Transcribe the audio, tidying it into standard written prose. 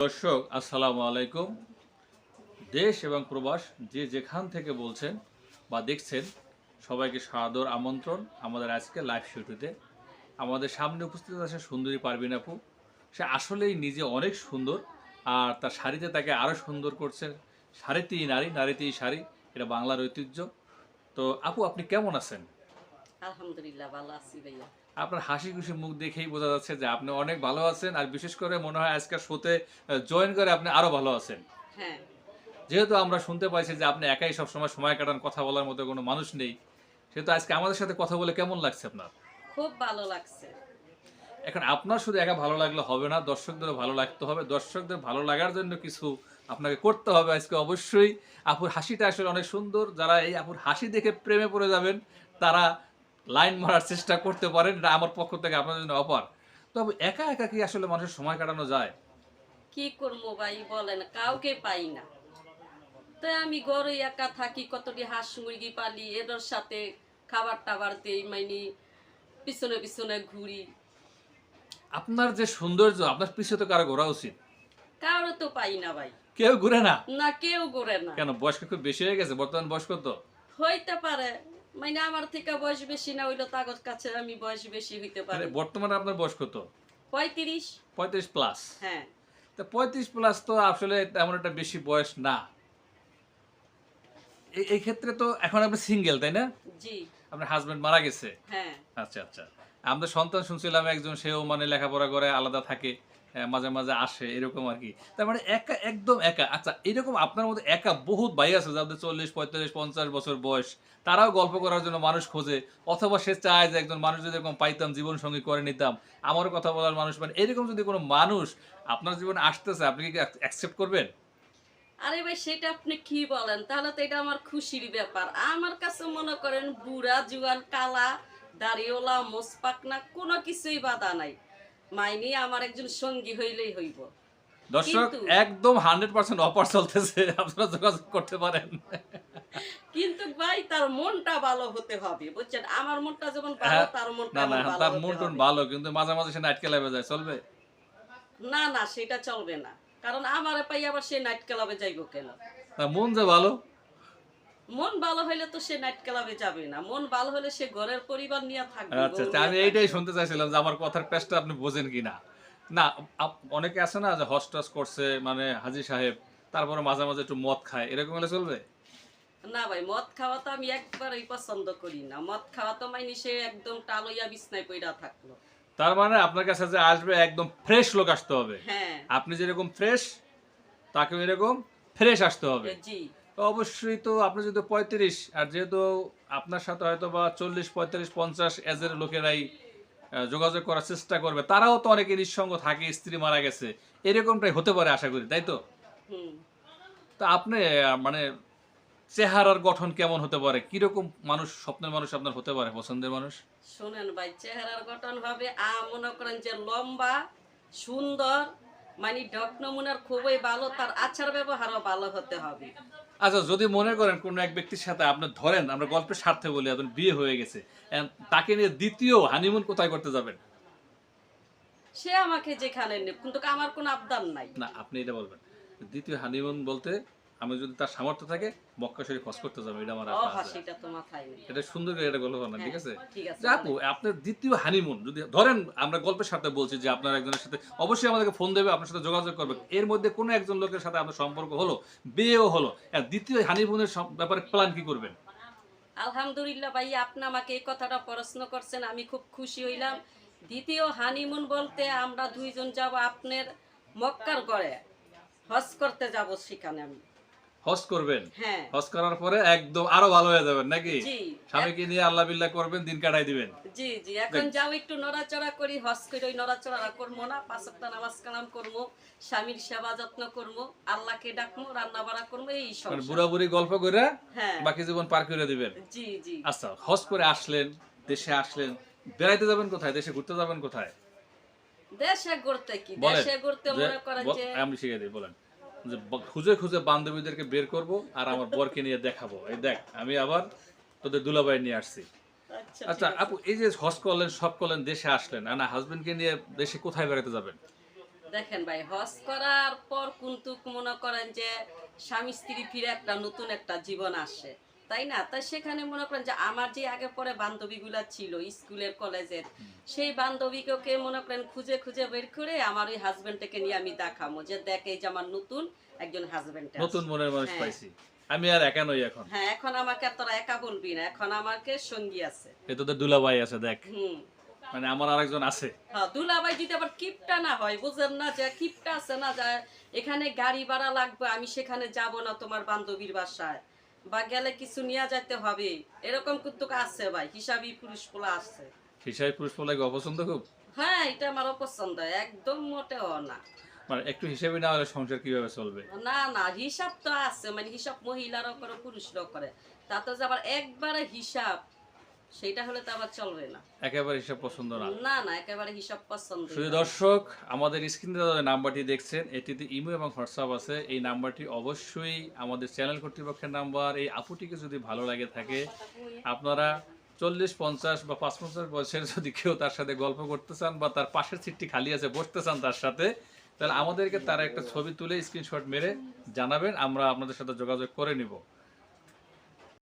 দর্শক আসসালামু আলাইকুম। দেশ এবং প্রবাস যে যেখান থেকে বলছেন বা দেখছেন সবাইকে সাদর আমন্ত্রণ আমাদের আজকে লাইভ শুটিতে। আমাদের সামনে উপস্থিত আছে সুন্দরী পারভিন আপু। সে আসলেই নিজে অনেক সুন্দর, আর তার শাড়িতে তাকে আরও সুন্দর করছে। শাড়িতেই নারী, নারীতেই শাড়ি, এটা বাংলার ঐতিহ্য। তো আপু, আপনি কেমন আছেন? আলহামদুলিল্লাহ ভালো আছি ভাইয়া। আপনার হাসি খুশি মুখ দেখেই বোঝা যাচ্ছে যে আপনি অনেক ভালো আছেন, আর বিশেষ করে মনে হয় আজকের শোতে জয়েন করে আপনি আরো ভালো আছেন। হ্যাঁ, যেহেতু আমরা শুনতে পাইছি যে আপনি একাই সবসময় সময় কাটান, কথা বলার মতো কোনো মানুষ নেই, সেহেতু আজকে আমাদের সাথে কথা বলে কেমন লাগছে আপনার? খুব ভালো লাগছে। এখন আপনার শুধু একা ভালো লাগলে হবে না, দর্শকদেরও ভালো লাগতে হবে। দর্শকদের ভালো লাগার জন্য কিছু আপনাকে করতে হবে আজকে অবশ্যই। আপুর হাসিটা আসলে অনেক সুন্দর। যারা এই আপুর হাসি দেখে প্রেমে পড়ে যাবেন, তারা লাইন মারার চেষ্টা করতে পারেন। এটা আমার পক্ষ থেকে আপনার জন্য অফার। তবে একা একা কি আসলে মানুষের সময় কাটানো যায়? কি করবো ভাই বলেন, কাউকে পাই না। তাই আমি ঘরে একা থাকি, কতটি হাঁস মুরগি পালি, এদের সাথে খাবার টাবার দেই, মানে পিছনে পিছনে ঘুরি। আপনার যে সৌন্দর্য, আপনার পিছনে তো কারো ঘোরা উচিত। কারো তো পাই না ভাই। কেউ ঘুরে না? না, কেউ ঘুরে না। কেন, বয়স কি খুব বেশি হয়ে গেছে? বর্তমান বয়স কত? হইতে পারে, মানে আমার থেকে বয়স বেশি না হইলো তাগর কাছে আমি বয়স বেশি হইতে মানে পারি। বর্তমানে আপনার বয়স কত? 35। 35 প্লাস? হ্যাঁ। তো 35 প্লাস তো আসলে তেমন একটা বেশি বয়স না। এই ক্ষেত্রে তো এখন আপনি সিঙ্গেল, তাই না? জি। আপনার হাজবেন্ড মারা গেছে? হ্যাঁ। আচ্ছা আচ্ছা। আমাদের সন্তান শুনছিলাম একজন, সেও মানে লেখাপড়া করে আলাদা থাকে, মাঝে মাঝে আসে, এরকম আর কি। তার মানে একা, একদম একা। আচ্ছা, এরকম আপনার মধ্যে একা বহুত ভাই আছে যাদের 40, 45, 50 বছর বয়স। তারাও গল্প করার জন্য মানুষ খোঁজে, অথবা সে চায় যে একজন মানুষ যদি এরকম পাইতাম, জীবন সঙ্গী করে নিতাম, আমারও কথা বলার মানুষ। মানে এরকম যদি কোনো মানুষ আপনার জীবনে আসতেছে, আপনি কি অ্যাকসেপ্ট করবেন? আরে ভাই, সেটা আপনি কি বলেন? তাহলে তো এটা আমার খুশির ব্যাপার। আমার কাছে মনে করেন বুড়া জুয়ান কালা দাড়িওয়ালা মোসপাক না, কোনো কিছুই বাধা নাই। মাইনি আমার একজন সঙ্গী হইলেই হইব। দর্শক, কিন্তু একদম 100% অফার চলতেছে, আপনারা যোগাযোগ করতে পারেন। কিন্তু ভাই তার মনটা ভালো হতে হবে, বুঝছেন? আমার মনটা যেমন ভালো হ্যাঁ, তার মনটা না না, এমন ভালো তার হতে মন টন হবে। ভালো, কিন্তু মাঝে মাঝে সে নাইট ক্লাবে যায়, চলবে? না না, সেটা চলবে না। কারণ আমারে পাই আবার সে নাইট ক্লাবে যাইব কেন? তার মন যে ভালো। মন ভালো হইলে তো সে নাইট ক্লাবে যাবে না। মন ভালো হলে সে ঘরের পরিবার নিয়ে থাকবে, আচ্ছা বউ আচ্ছা, নিয়ে আমি এইটাই থাকবে। শুনতে চাইছিলাম যে আমার কথার পেছটা আপনি বোঝেন কিনা। না, অনেকে আছে না যে হজ করছে, মানে হাজী সাহেব, তারপরে মাঝে মাঝে একটু মদ খায়, এরকম হলে চলবে? না ভাই, মদ খাওয়া তো আমি একবারই পছন্দ করি না। মদ খাওয়া তো মাইনি সে একদম টালইয়া বিছনায় পইড়া থাকলো। তার মানে আপনার কাছে যে আসবে একদম ফ্রেশ লোক আসতে হবে। হ্যাঁ। আপনি যেরকম ফ্রেশ, তাকেও এরকম ফ্রেশ আসতে হবে। জি। তো অবশ্যই, তো আপনি যদি 35, আর যেহেতু আপনার সাথে হয়তো বা 40, 45, 50 এজের লোকেরাই যোগাযোগ করার চেষ্টা করবে, তারাও তো অনেকে নিঃসঙ্গ থাকে, স্ত্রী মারা গেছে, এরকমটাই হতে পারে আশা করি, তাই তো? হুম। তো আপনি মানে চেহারার গঠন কেমন হতে পারে, কিরকম মানুষ, স্বপ্নের মানুষ আপনার হতে পারে, পছন্দের মানুষ? শোনেন ভাই, চেহারার গঠন হবে মনে করেন যে লম্বা, সুন্দর, মানে ডক নমুনার খুবই ভালো, তার আচার ব্যবহারও ভালো হতে হবে। আচ্ছা, যদি মনে করেন কোন এক ব্যক্তির সাথে আপনার, ধরেন আমরা গল্পের স্বার্থে বলি, এখন বিয়ে হয়ে গেছে, তাকে নিয়ে দ্বিতীয় হানিমুন কোথায় করতে যাবেন? সে আমাকে যেখানে নেব, কিন্তু আমার কোনো আবদার নাই। না, আপনি এটা বলবেন। দ্বিতীয় হানিমুন বলতে, আমি যদি তার সামর্থ্য থাকে মক্কা শরীফ হজ করতে যাবো, এটা আমার ও আশা আছে। হাসিটা তো মাথায় নেই। এটা সুন্দর করে এটা গল্প বানান, ঠিক হ্যাঁ, আছে? ঠিক আছে যে আপু, বলেন। আপনার দ্বিতীয় হানিমুন যদি ধরেন, আমরা গল্পের সাথে বলছি যে আপনার একজনের সাথে অবশ্যই আমাদেরকে ফোন দেবে, আপনার সাথে যোগাযোগ করবে, এর মধ্যে কোনো একজন লোকের সাথে আপনার সম্পর্ক হলো, বিয়েও হলো, দ্বিতীয় হানিমুনের ব্যাপারে প্ল্যান কি করবেন? আলহামদুলিল্লাহ ভাই, আপনি আমাকে এই কথাটা প্রশ্ন করছেন, আমি খুব খুশি হইলাম। দ্বিতীয় হানিমুন বলতে আমরা দুইজন যাব আপনার মক্কার গড়ে, হজ করতে যাব সেখানে আমি। হজ করবেন? হ্যাঁ। হজ করার পরে একদম আরো ভালো হয়ে যাবেন নাকি? জি। স্বামীকে নিয়ে আল্লাহ বিল্লাহ করবেন, দিন কাটাই দিবেন। জি জি, এখন যাও একটু নড়াচড়া করি, হজ করে ওই নড়াচড়া করবো না, 5 ওয়াক্ত নামাজ কালাম করবো, স্বামীর সেবা যত্ন করবো, আল্লাহকে ডাকবো, রান্না বাড়া করবো, এই মানে সংসার। বুড়া বুড়ি গল্প করে হ্যাঁ। বাকি জীবন পার করে দিবেন। জি জি। আচ্ছা, হজ করে আসলেন, দেশে আসলেন, বেড়াইতে যাবেন কোথায়, দেশে ঘুরতে যাবেন কোথায়? দেশে ঘুরতে কি, বলেন। দেশে ঘুরতে যে মনে করেন যে আমি শিখিয়ে দিই, বলেন। যে খুঁজে খুঁজে বান্ধবীদেরকে বের করব, আর আমার বরকে নিয়ে দেখাবো, এই দেখ আমি আবার তোদের দুলাভাই নিয়ে আসছি। আচ্ছা আচ্ছা ঠিক আছে। আপু, এই যে হজ করলেন, সব করলেন, দেশে আসলেন, না হাজবেন্ডকে নিয়ে দেশে কোথায় বেড়াতে যাবেন? দেখেন ভাই, হজ করার পর কিন্তু মনে করেন যে স্বামী স্ত্রী ফিরে একটা নতুন একটা জীবন আসে, তাই না? তাই সেখানে মনে করেন যে আমার যে আগে পরে বান্ধবীগুলা ছিল স্কুলের কলেজের, সেই বান্ধবীকে মনে করেন খুঁজে খুঁজে বের করে আমার ওই হাজবেন্ডটাকে নিয়ে আমি দেখাবো যে দেখ এই যে আমার নতুন একজন হাজবেন্ড নতুন মনের মানুষ হ্যাঁ। পাইছি, আমি আর একা নই এখন। হ্যাঁ, এখন আমাকে আর তোরা একা বলবি না, এখন আমাকে সঙ্গী আছে। এ তোদের দুলাভাই আছে দেখ, হুম। মানে আমার আরেকজন আছে। হ্যাঁ, দুলাভাই যদি আবার কিপটা না হয়, বুঝেন না যে কিপটা আছে না, যে এখানে গাড়ি ভাড়া লাগবে, আমি সেখানে যাব না তোমার বান্ধবীর বাসায়, বা গেলে কিছু নিয়ে যেতে হবে, এরকম কিন্তু আছে ভাই, হিসাবি পুরুষ পোলা আছে। হিসাবে পুরুষ পোলাকে অপছন্দ খুব, হ্যাঁ, এটা আমার অপছন্দ, একদম মোটেও না। মানে একটু হিসাবে না হলে সংসার কিভাবে চলবে? না না, হিসাব তো আছে, মানে হিসাব মহিলারাও করে পুরুষরাও করে, তাতে যে আবার একবারে হিসাব, সেটা হলে তো আবার চলবে না। একেবারে হিসাব পছন্দ না। না না, একেবারে হিসাব পছন্দ শুধু দর্শক, আমাদের স্ক্রিনে যে নাম্বারটি দেখছেন এটিতে ইমো এবং হোয়াটসঅ্যাপ আছে। এই নাম্বারটি অবশ্যই আমাদের চ্যানেল কর্তৃপক্ষের নাম্বার। এই আপুটিকে যদি ভালো লাগে থাকে, আপনারা 40-50 বা 55 বয়সের যদি কেউ তার সাথে গল্প করতে চান বা তার পাশের সিটটি খালি আছে বসতে চান তার সাথে, তাহলে আমাদেরকে তার একটা ছবি তুলে স্ক্রিনশট মেরে জানাবেন, আমরা আপনাদের সাথে যোগাযোগ করে নিব।